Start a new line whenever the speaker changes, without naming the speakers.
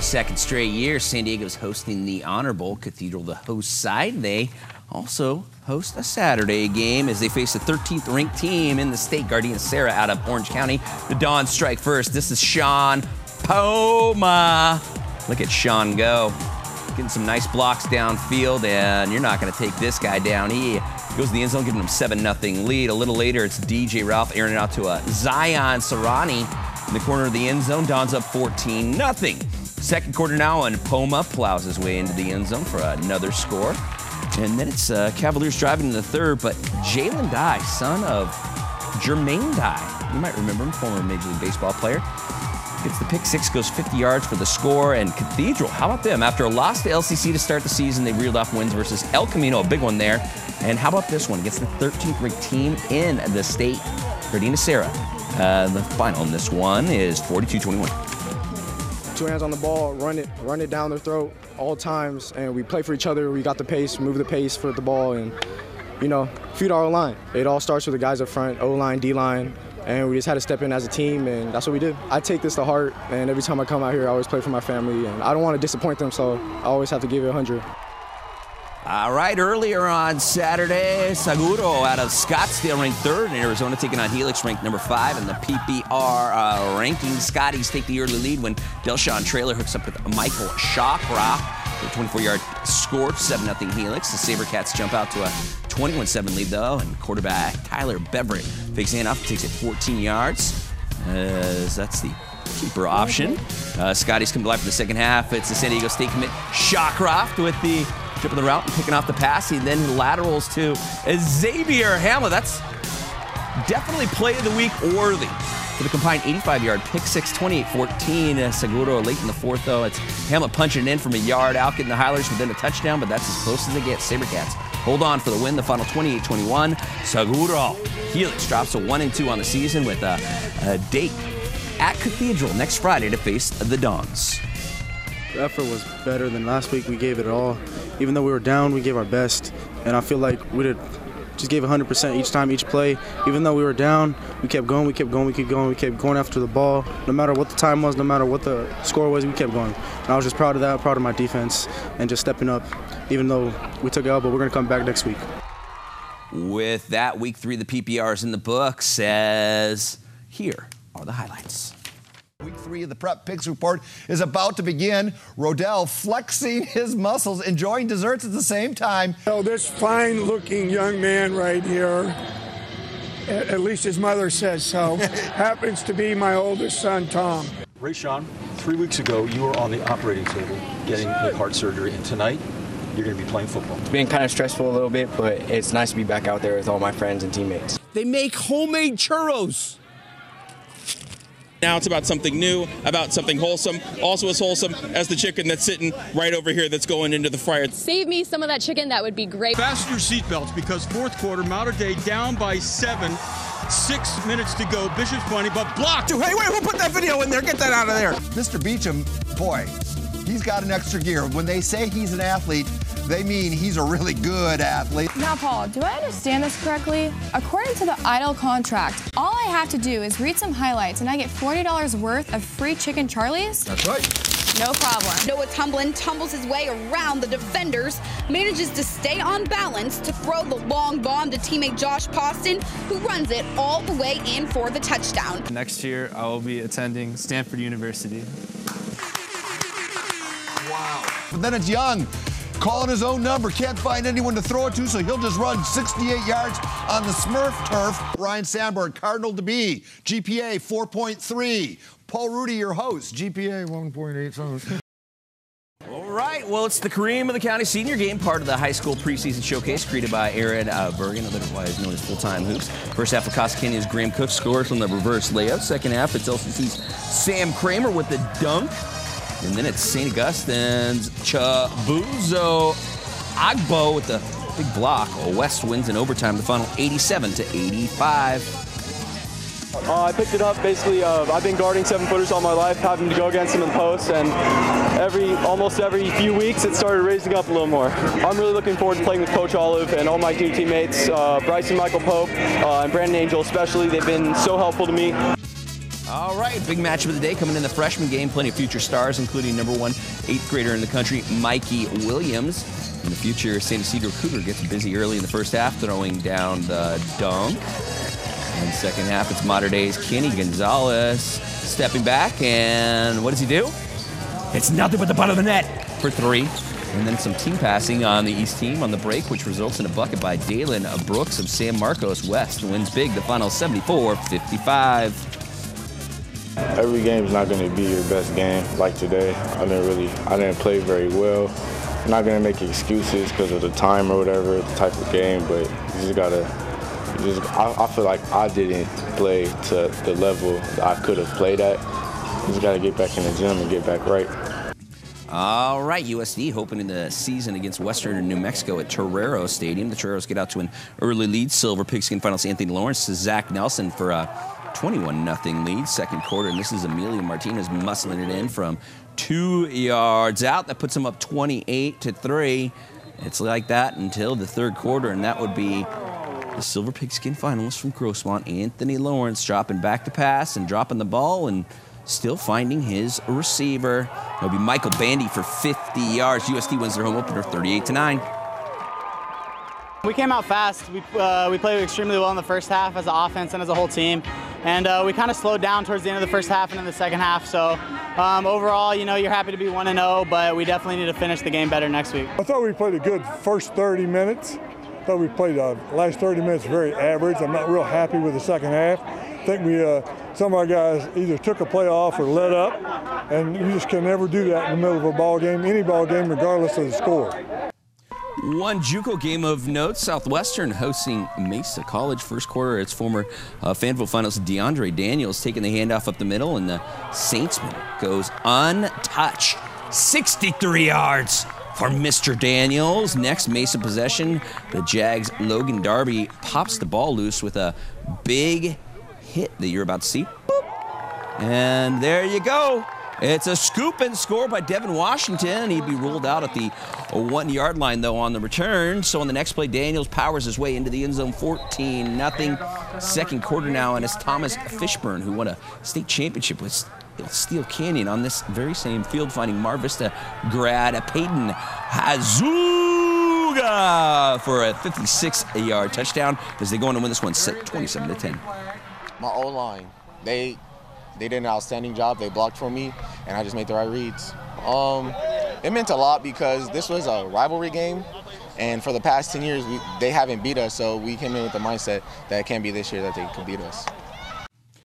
second straight year, San Diego's hosting the Honor Bowl. Cathedral, the host side. They also host a Saturday game as they face the 13th ranked team in the state, GARDENA SERRA, out of Orange County. The Dons strike first. This is Sean Poma. Look at Sean go. Getting some nice blocks downfield, and you're not going to take this guy down. He goes to the end zone, giving them 7-0 lead. A little later, it's DJ Ralph airing it out to a Zion Sarani in the corner of the end zone. Dons up 14-0. Second quarter now, and Poma plows his way into the end zone for another score. And then it's Cavaliers driving in the third, but Jalen Dye, son of Jermaine Dye, you might remember him, former Major League Baseball player, gets the pick six, goes 50 yards for the score. And Cathedral, how about them? After a loss to LCC to start the season, they reeled off wins versus El Camino, a big one there. And how about this one? Against the 13th ranked team in the state, GARDENA SERRA. The final in this one is 42-21.
Two hands on the ball, run it down their throat all times, and we play for each other. We got the pace, move the pace for the ball, and, you know, feed our O-line. It all starts with the guys up front, O-line, D-line, and we just had to step in as a team, and that's what we did. I take this to heart, and every time I come out here, I always play for my family, and I don't want to disappoint them, so I always have to give it 100.
All right, earlier on Saturday, SAGUARO out of Scottsdale ranked third, and Arizona taking on HELIX ranked number 5 in the PPR ranking. Scotties take the early lead when Delshawn Traylor hooks up with Michael Shawcroft for a 24-yard score, 7-0 HELIX. The SaberCats jump out to a 21-7 lead, though, and quarterback Tyler Beverett fakes handoff, takes it 14 yards. That's the keeper option. Scotties come to life in the second half. It's the San Diego State commit Shawcroft with the trip of the route and picking off the pass. He then laterals to Xavier Hamlet. That's definitely play of the week worthy for the combined 85-yard pick six, 28-14. SAGUARO late in the fourth, though. It's Hamlet punching it in from a yard out, getting the highlights within a touchdown, but that's as close as they get. SaberCats hold on for the win. The final 28-21. SAGUARO. HELIX drops a 1-2 on the season with a date at Cathedral next Friday to face the Dons.
The effort was better than last week. We gave it all. Even though we were down, we gave our best. And I feel like we just gave 100% each time, each play. Even though we were down, we kept going, we kept going, we kept going, we kept going after the ball. No matter what the time was, no matter what the score was, we kept going. And I was just proud of that, proud of my defense, and just stepping up. Even though we took L, but we're going to come back next week.
With that, week 3 of the PPR is in the books, as here are the highlights.
Week 3 of the Prep Picks Report is about to begin. Rodell flexing his muscles, enjoying desserts at the same time.
So this fine-looking young man right here, at least his mother says so, happens to be my oldest son, Tom.
Rayshawn, 3 weeks ago, you were on the operating table getting hip heart surgery, and tonight, you're going to be playing football.
It's been kind of stressful a little bit, but it's nice to be back out there with all my friends and teammates.
They make homemade churros. Now it's about something new, about something wholesome, also as wholesome as the chicken that's sitting right over here that's going into the fryer.
Save me some of that chicken, that would be great.
Fasten your seatbelts because fourth quarter, Mater Dei down by 7, 6 minutes to go. Bishop's Bunny, but blocked.
Hey, wait, who put that video in there? Get that out of there.
Mr. Beecham, boy, he's got an extra gear. When they say he's an athlete, they mean he's a really good athlete.
Now, Paul, do I understand this correctly? According to the Idol contract, all I have to do is read some highlights and I get $40 worth of free chicken Charlies?
That's right.
No problem.
Noah Tumblin tumbles his way around the defenders, manages to stay on balance to throw the long bomb to teammate Josh Poston, who runs it all the way in for the touchdown.
Next year, I will be attending Stanford University.
Wow. But then it's Young, calling his own number, can't find anyone to throw it to, so he'll just run 68 yards on the Smurf turf. Ryan Sandberg, Cardinal to be, GPA 4.3. Paul Rudy, your host, GPA 1.8.
All right, well, it's the cream of the county senior game, part of the high school preseason showcase created by Aaron Bergen, otherwise known as Full-Time Hoops. First half of Costa Canyon is Graham Cook scores on the reverse layup. Second half, it's LCC's Sam Kramer with the dunk. And then it's St. Augustine's Chabuzo Agbo with the big block. West wins in overtime, the final 87-85.
I picked it up basically. I've been guarding 7-footers all my life, having to go against them in the post, and almost every few weeks it started raising up a little more. I'm really looking forward to playing with Coach Olive and all my new teammates, Bryce and Michael Pope, and Brandon Angel especially. They've been so helpful to me.
All right, big matchup of the day coming in the freshman game. Plenty of future stars, including #1 8th grader in the country, Mikey Williams. In the future, San Ysidro Cougar gets busy early in the first half, throwing down the dunk. In the second half, it's Mater Dei's Kenny Gonzalez stepping back, and what does he do? It's nothing but the butt of the net for 3. And then some team passing on the East team on the break, which results in a bucket by Dalen Brooks of San Marcos West. Wins big, the final 74-55.
Every game is not going to be your best game. Like today, I didn't play very well. I'm not going to make excuses because of the time or whatever, the type of game, but you just got to, I feel like I didn't play to the level that I could have played at. You just got to get back in the gym and get back right.
All right, USD opening the season against Western in New Mexico at Torero Stadium. The Toreros get out to an early lead. Silver Pigskin Finals Anthony Lawrence to Zach Nelson for a 21-0 lead. Second quarter, and this is Emilio Martinez muscling it in from 2 yards out. That puts him up 28-3. It's like that until the third quarter, and that would be the Silver Pigskin finalist from Grossmont, Anthony Lawrence, dropping back to pass and dropping the ball and still finding his receiver. It'll be Michael Bandy for 50 yards. USD wins their home opener 38-9.
We came out fast. We played extremely well in the first half as an offense and as a whole team. And we kind of slowed down towards the end of the first half and in the second half. So overall, you know, you're happy to be 1-0, but we definitely need to finish the game better next week.
I thought we played a good first 30 minutes. I thought we played the last 30 minutes very average. I'm not real happy with the second half. I think some of our guys either took a play off or let up, and you just can never do that in the middle of a ball game, any ball game, regardless of the score.
One JUCO game of note, Southwestern hosting Mesa College. First quarter, its former Fanville finalist DeAndre Daniels taking the handoff up the middle, and the Saintsman goes untouched. 63 yards for Mr. Daniels. Next Mesa possession, the Jags' Logan Darby pops the ball loose with a big hit that you're about to see. Boop. And there you go. It's a scoop and score by Devin Washington. He'd be ruled out at the 1-yard line, though, on the return. So on the next play, Daniels powers his way into the end zone, 14-0. Second quarter now, and it's Thomas Fishburne, who won a state championship with Steel Canyon on this very same field, finding Mar Vista grad Peyton Hazuga for a 56-yard touchdown as they go on to win this one 27-10.
My O-line, they did an outstanding job. They blocked for me, and I just made the right reads. It meant a lot because this was a rivalry game, and for the past 10 years, they haven't beat us, so we came in with the mindset that it can't be this year that they can beat us.